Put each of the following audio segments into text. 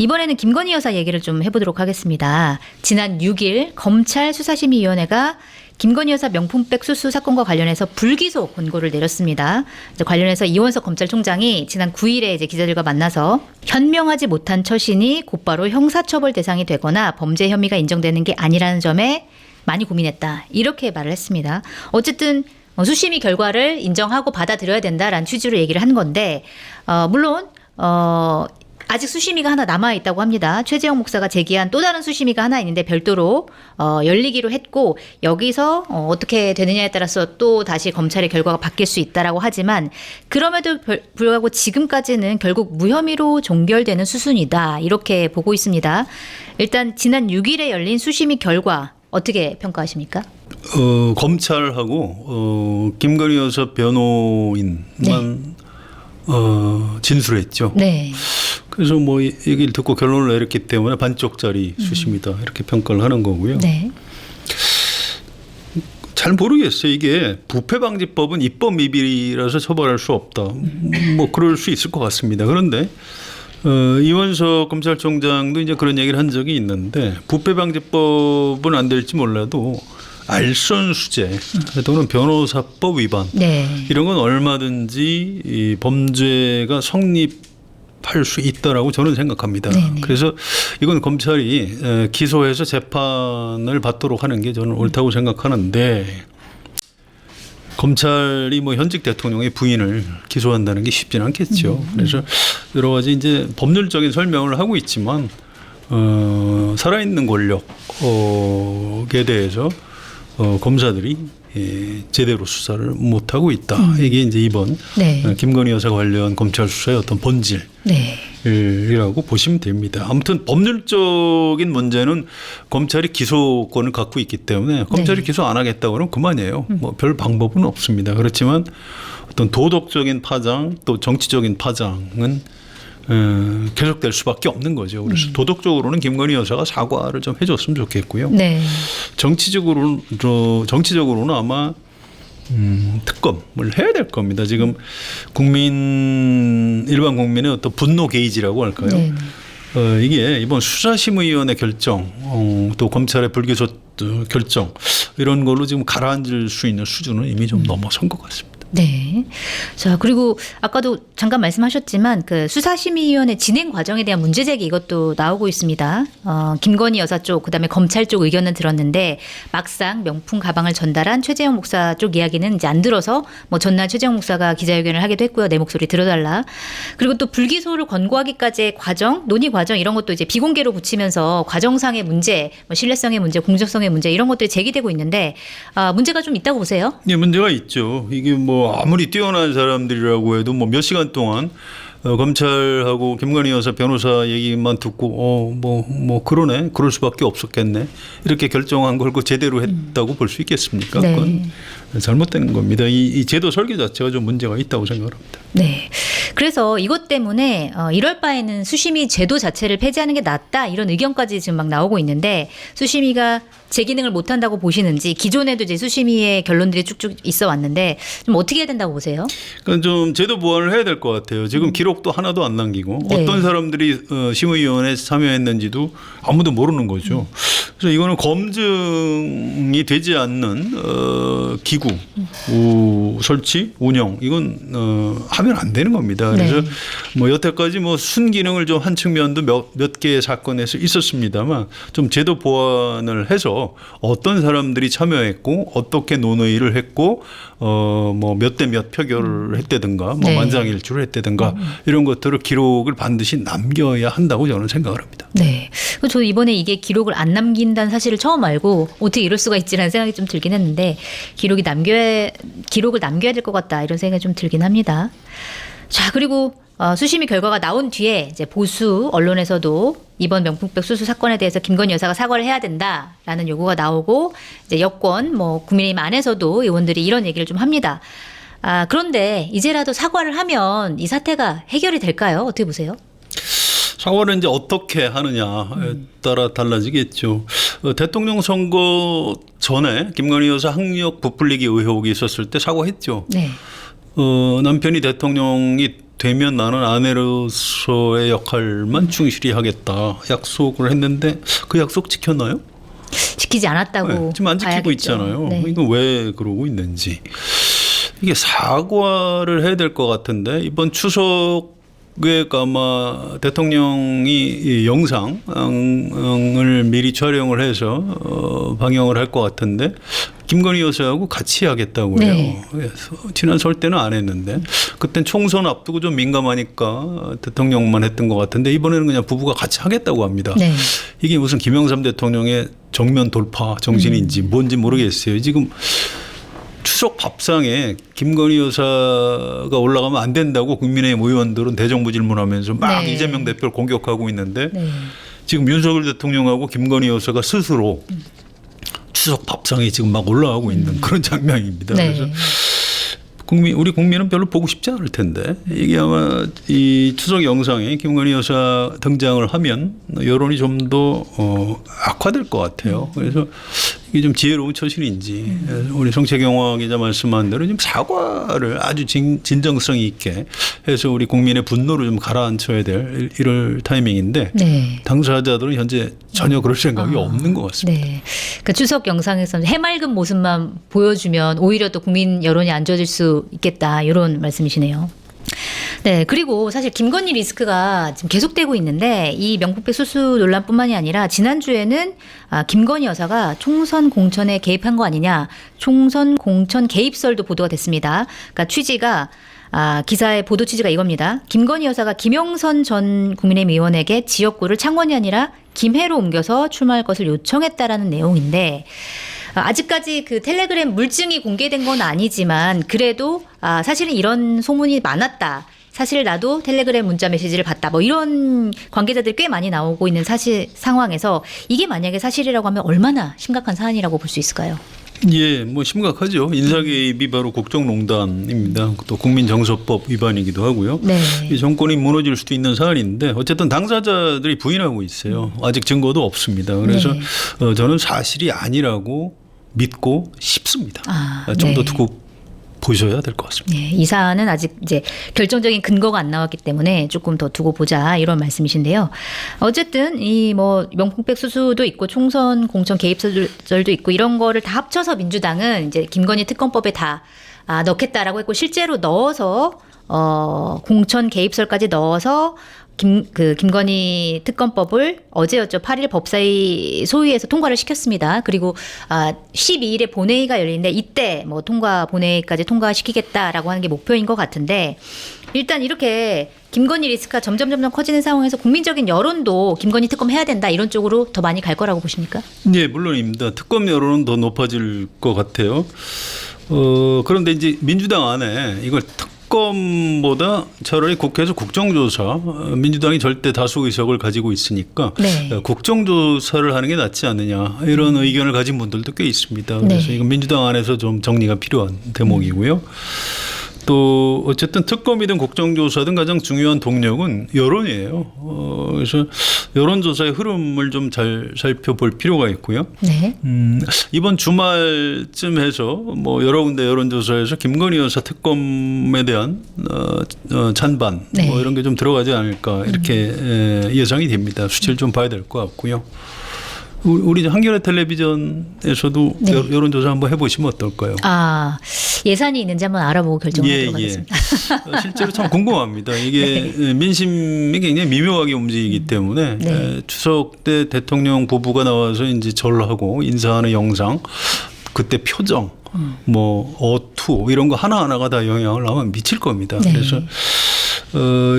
이번에는 김건희 여사 얘기를 좀 해보도록 하겠습니다. 지난 6일 검찰 수사심의위원회가 김건희 여사 명품백 수수 사건과 관련해서 불기소 권고를 내렸습니다. 관련해서 이원석 검찰총장이 지난 9일에 기자들과 만나서 현명하지 못한 처신이 곧바로 형사처벌 대상이 되거나 범죄 혐의가 인정되는 게 아니라는 점에 많이 고민했다. 이렇게 말을 했습니다. 어쨌든 수심의 결과를 인정하고 받아들여야 된다라는 취지로 얘기를 한 건데 물론 아직 수심위가 하나 남아있다고 합니다. 최재형 목사가 제기한 또 다른 수심위가 하나 있는데 별도로 열리기로 했고 여기서 어떻게 되느냐에 따라서 또 다시 검찰의 결과가 바뀔 수 있다라고 하지만 그럼에도 불구하고 지금까지는 결국 무혐의로 종결되는 수순이다. 이렇게 보고 있습니다. 일단 지난 6일에 열린 수심위 결과 어떻게 평가하십니까? 검찰하고 김건희 여사 변호인만 진술했죠. 네. 그래서 뭐 얘기를 듣고 결론을 내렸기 때문에 반쪽짜리 수심이다 이렇게 평가를 하는 거고요. 네. 잘 모르겠어요. 이게 부패방지법은 입법 미비라서 처벌할 수 없다. 뭐 그럴 수 있을 것 같습니다. 그런데 이원석 검찰총장도 이제 그런 얘기를 한 적이 있는데 부패방지법은 안 될지 몰라도 알선수재 또는 변호사법 위반 네. 이런 건 얼마든지 이 범죄가 성립할 수 있다라고 저는 생각합니다. 네네. 그래서 이건 검찰이 기소해서 재판을 받도록 하는 게 저는 옳다고 생각하는데 검찰이 뭐 현직 대통령의 부인을 기소한다는 게 쉽지는 않겠죠. 그래서 여러 가지 이제 법률적인 설명을 하고 있지만 살아있는 권력에 대해서 검사들이 제대로 수사를 못 하고 있다. 이게 이제 이번 네. 김건희 여사 관련 검찰 수사의 어떤 본질이라고 네. 보시면 됩니다. 아무튼 법률적인 문제는 검찰이 기소권을 갖고 있기 때문에 검찰이 네. 기소 안 하겠다고 그러면 그만이에요. 뭐 별 방법은 없습니다. 그렇지만 어떤 도덕적인 파장 또 정치적인 파장은 계속될 수밖에 없는 거죠. 그래서 도덕적으로는 김건희 여사가 사과를 좀 해줬으면 좋겠고요. 네. 정치적으로는 아마 특검을 해야 될 겁니다. 지금 일반 국민의 어떤 분노 게이지라고 할까요? 네. 이게 이번 수사심의위원회 결정, 또 검찰의 불기소 결정 이런 걸로 지금 가라앉을 수 있는 수준은 이미 좀 넘어선 것 같습니다. 네. 자, 그리고 아까도 잠깐 말씀하셨지만 그 수사심의위원회 진행 과정에 대한 문제 제기 이것도 나오고 있습니다. 김건희 여사 쪽, 그다음에 검찰 쪽 의견은 들었는데 막상 명품 가방을 전달한 최재형 목사 쪽 이야기는 이제 안 들어서 뭐 전날 최재형 목사가 기자회견을 하기도 했고요. 내 목소리 들어달라. 그리고 또 불기소를 권고하기까지의 과정, 논의 과정 이런 것도 이제 비공개로 붙이면서 과정상의 문제, 뭐 신뢰성의 문제, 공정성의 문제 이런 것들이 제기되고 있는데 문제가 좀 있다고 보세요? 네, 문제가 있죠. 이게 뭐 아무리 뛰어난 사람들이라고 해도 뭐 몇 시간 동안 검찰하고 김건희 여사 변호사 얘기만 듣고 뭐 그러네, 그럴 수밖에 없었겠네 이렇게 결정한 걸 그 제대로 했다고 볼 수 있겠습니까? 네. 그건 잘못된 겁니다. 이 제도 설계 자체가 좀 문제가 있다고 생각합니다. 네. 그래서 이것 때문에 이럴 바에는 수심위 제도 자체를 폐지하는 게 낫다 이런 의견까지 지금 막 나오고 있는데 수심위가 제 기능을 못한다고 보시는지 기존에도 이제 수심위의 결론들이 쭉쭉 있어 왔는데 좀 어떻게 해야 된다고 보세요? 그러니까 좀 제도 보완을 해야 될 것 같아요. 지금 기록도 하나도 안 남기고 네. 어떤 사람들이 심의위원회에 참여했는지도 아무도 모르는 거죠. 그래서 이거는 검증이 되지 않는 기구 설치, 운영 이건 하면 안 되는 겁니다. 그래서 네. 뭐 여태까지 뭐 순기능을 좀 한 측면도 몇 개의 사건에서 있었습니다만 좀 제도 보완을 해서 어떤 사람들이 참여했고 어떻게 논의를 했고 뭐 몇 대 몇 표결을 했다든가 뭐 네. 만장일치를 했다든가 이런 것들을 기록을 반드시 남겨야 한다고 저는 생각을 합니다. 네. 저도 이번에 이게 기록을 안 남긴다는 사실을 처음 알고 어떻게 이럴 수가 있지라는 생각이 좀 들긴 했는데 기록을 남겨야 될 것 같다 이런 생각이 좀 들긴 합니다. 자, 그리고 수심위 결과가 나온 뒤에 이제 보수 언론에서도 이번 명품백 수수 사건에 대해서 김건희 여사가 사과를 해야 된다라는 요구가 나오고 이제 여권 뭐 국민의힘 안에서도 의원들이 이런 얘기를 좀 합니다. 그런데 이제라도 사과를 하면 이 사태가 해결이 될까요? 어떻게 보세요? 사과를 이제 어떻게 하느냐에 따라 달라지겠죠. 대통령 선거 전에 김건희 여사 학력 부풀리기 의혹이 있었을 때 사과했죠. 네. 남편이 대통령이 되면 나는 아내로서의 역할만 충실히 하겠다 약속을 했는데 그 약속 지켰나요? 지키지 않았다고 네, 지금 안 지키고 봐야겠죠. 있잖아요. 네. 이거 왜 그러고 있는지 이게 사과를 해야 될 것 같은데 이번 추석에 아마 대통령이 이 영상을 미리 촬영을 해서 방영을 할 것 같은데 김건희 여사하고 같이 하겠다고 해요. 네. 그래서 지난 설 때는 안 했는데 그땐 총선 앞두고 좀 민감하니까 대통령만 했던 것 같은데 이번에는 그냥 부부가 같이 하겠다고 합니다. 네. 이게 무슨 김영삼 대통령의 정면 돌파 정신인지 뭔지 모르겠어요. 지금 추석 밥상에 김건희 여사가 올라가면 안 된다고 국민의힘 의원들은 대정부 질문하면서 막 네. 이재명 대표를 공격하고 있는데 네. 지금 윤석열 대통령하고 김건희 여사가 스스로 추석 밥상에 지금 막 올라가고 있는 그런 장면입니다. 네. 그래서 우리 국민은 별로 보고 싶지 않을 텐데 이게 아마 이 추석 영상에 김건희 여사 등장을 하면 여론이 좀 더 악화될 것 같아요. 그래서 이게 좀 지혜로운 처신인지 우리 성채경화 기자 말씀한 대로 좀 사과를 아주 진정성 있게 해서 우리 국민의 분노를 좀 가라앉혀야 될 이럴 타이밍인데 네. 당사자들은 현재 전혀 그럴 생각이 없는 것 같습니다. 네. 그 추석 영상에서는 해맑은 모습만 보여주면 오히려 또 국민 여론이 안 좋아질 수 있겠다 이런 말씀이시네요. 네. 그리고 사실 김건희 리스크가 지금 계속되고 있는데 이 명품백 수수 논란뿐만이 아니라 지난주에는 김건희 여사가 총선 공천에 개입한 거 아니냐, 총선 공천 개입설도 보도가 됐습니다. 그러니까 취지가 기사의 보도 취지가 이겁니다. 김건희 여사가 김영선 전 국민의힘 의원에게 지역구를 창원이 아니라 김해로 옮겨서 출마할 것을 요청했다라는 내용인데 아직까지 그 텔레그램 물증이 공개된 건 아니지만 그래도 사실은 이런 소문이 많았다. 사실 나도 텔레그램 문자 메시지를 봤다. 뭐 이런 관계자들이 꽤 많이 나오고 있는 사실 상황에서 이게 만약에 사실이라고 하면 얼마나 심각한 사안이라고 볼 수 있을까요? 예, 뭐 심각하죠. 인사개입이 바로 국정농단입니다. 또 국민정서법 위반이기도 하고요. 네. 이 정권이 무너질 수도 있는 사안인데 어쨌든 당사자들이 부인하고 있어요. 아직 증거도 없습니다. 그래서 네. 저는 사실이 아니라고 믿고 싶습니다. 좀 더 네. 두고 보셔야 될 것 같습니다. 네, 이 사안은 아직 이제 결정적인 근거가 안 나왔기 때문에 조금 더 두고 보자 이런 말씀이신데요. 어쨌든 이 뭐 명품백 수수도 있고 총선 공천 개입설도 있고 이런 거를 다 합쳐서 민주당은 이제 김건희 특검법에 다 넣겠다라고 했고 실제로 넣어서 공천 개입설까지 넣어서 김건희 특검법을 어제였죠. 8일 법사위 소위에서 통과를 시켰습니다. 그리고 12일에 본회의가 열리는데 이때 뭐 본회의까지 통과시키겠다라고 하는 게 목표인 것 같은데 일단 이렇게 김건희 리스크가 점점 커지는 상황에서 국민적인 여론도 김건희 특검 해야 된다 이런 쪽으로 더 많이 갈 거라고 보십니까? 네, 물론입니다. 특검 여론은 더 높아질 것 같아요. 그런데 이제 민주당 안에 이걸 특검보다 차라리 국회에서 국정조사, 민주당이 절대 다수 의석을 가지고 있으니까 네. 국정조사를 하는 게 낫지 않느냐 이런 의견을 가진 분들도 꽤 있습니다. 그래서 네. 이건 민주당 안에서 좀 정리가 필요한 대목이고요. 또 어쨌든 특검이든 국정조사든 가장 중요한 동력은 여론이에요. 그래서 여론조사의 흐름을 좀 잘 살펴볼 필요가 있고요. 네. 이번 주말쯤 해서 뭐 여러 군데 여론조사에서 김건희 여사 특검에 대한 찬반 네. 뭐 이런 게 좀 들어가지 않을까 이렇게 예상이 됩니다. 수치를 좀 봐야 될 것 같고요. 우리 한겨레 텔레비전에서도 네. 여론조사 한번 해보시면 어떨까요? 예산이 있는지 한번 알아보고 결정하도록 하겠습니다. 실제로 참 궁금합니다. 이게 민심이 굉장히 미묘하게 움직이기 때문에 네. 추석 때 대통령 부부가 나와서 이제 절하고 인사하는 영상, 그때 표정, 뭐 어투 이런 거 하나하나가 다 영향을 아마 미칠 겁니다. 네. 그래서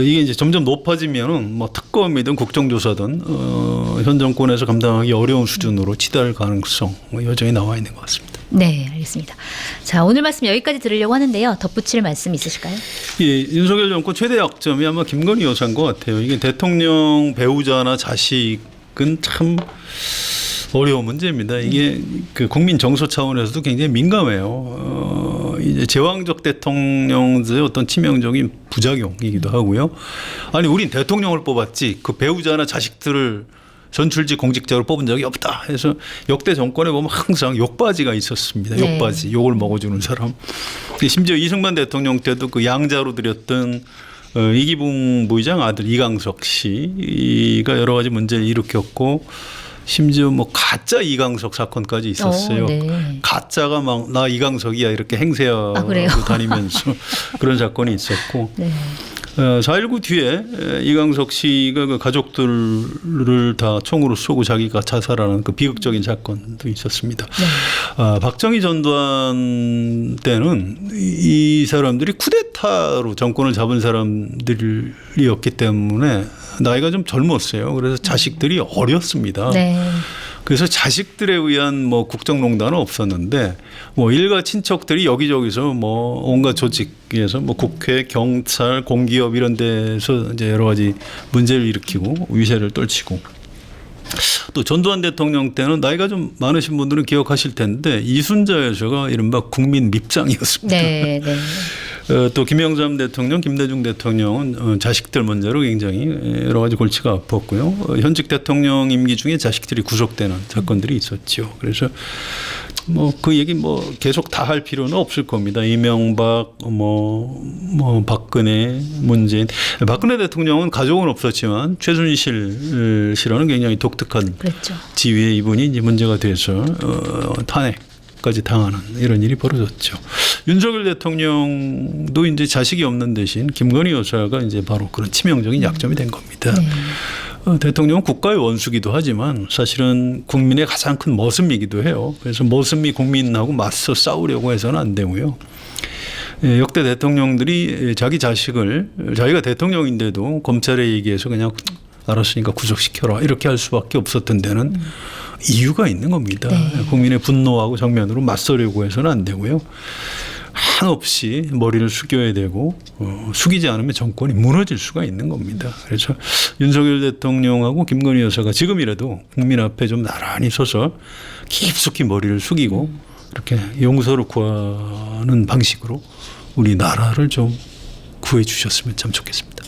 이게 이제 점점 높아지면은 뭐 특검이든 국정조사든 현 정권에서 감당하기 어려운 수준으로 치달을 가능성 여전히 나와 있는 것 같습니다. 네, 알겠습니다. 자, 오늘 말씀 여기까지 들으려고 하는데요. 덧붙일 말씀 있으실까요? 예, 윤석열 정권 최대 약점이 아마 김건희 여사인 것 같아요. 이게 대통령 배우자나 자식은 참 어려운 문제입니다. 이게 그 국민 정서 차원에서도 굉장히 민감해요. 이제 제왕적 대통령의 어떤 치명적인 부작용이기도 하고요. 아니, 우린 대통령을 뽑았지 그 배우자나 자식들을 선출직 공직자로 뽑은 적이 없다 해서 역대 정권에 보면 항상 욕바지가 있었습니다. 네. 욕바지, 욕을 먹어주는 사람. 심지어 이승만 대통령 때도 그 양자로 드렸던 이기붕 부의장 아들 이강석 씨가 여러 가지 문제를 일으켰고 심지어 뭐 가짜 이강석 사건까지 있었어요. 네. 가짜가 막 나 이강석이야 이렇게 행세하고 그래요? 다니면서 그런 사건이 있었고 네. 4.19 뒤에 이강석 씨가 그 가족들을 다 총으로 쏘고 자기가 자살하는 그 비극적인 사건도 있었습니다. 네. 박정희 전두환 때는 이 사람들이 쿠데타로 정권을 잡은 사람들이었기 때문에 나이가 좀 젊었어요. 그래서 자식들이 어렸습니다. 네. 그래서 자식들에 의한 뭐 국정농단은 없었는데 뭐 일가 친척들이 여기저기서 뭐 온갖 조직에서 뭐 국회, 경찰, 공기업 이런 데서 이제 여러 가지 문제를 일으키고 위세를 떨치고 또 전두환 대통령 때는 나이가 좀 많으신 분들은 기억하실 텐데 이순자 여사가 이른바 국민 밉장이었습니다. 네. 네. 또 김영삼 대통령, 김대중 대통령은 자식들 문제로 굉장히 여러 가지 골치가 아팠고요. 현직 대통령 임기 중에 자식들이 구속되는 사건들이 있었죠. 그래서 뭐 그 얘기 뭐 계속 다 할 필요는 없을 겁니다. 이명박, 뭐 박근혜, 문재인. 박근혜 대통령은 가족은 없었지만 최순실 씨라는 굉장히 독특한 그랬죠. 지위에 이분이 이제 문제가 돼서 탄핵까지 당하는 이런 일이 벌어졌죠. 윤석열 대통령도 이제 자식이 없는 대신 김건희 여사가 이제 바로 그런 치명적인 약점이 된 겁니다. 네. 대통령은 국가의 원수기도 하지만 사실은 국민의 가장 큰 머슴이기도 해요. 그래서 머슴이 국민하고 맞서 싸우려고 해서는 안 되고요. 역대 대통령들이 자기 자식을 자기가 대통령인데도 검찰에 얘기해서 그냥 알았으니까 구속시켜라 이렇게 할 수밖에 없었던 데는 이유가 있는 겁니다. 네. 국민의 분노하고 정면으로 맞서려고 해서는 안 되고요. 한없이 머리를 숙여야 되고 숙이지 않으면 정권이 무너질 수가 있는 겁니다. 그래서 윤석열 대통령하고 김건희 여사가 지금이라도 국민 앞에 좀 나란히 서서 깊숙이 머리를 숙이고 이렇게 용서를 구하는 방식으로 우리 나라를 좀 구해 주셨으면 참 좋겠습니다.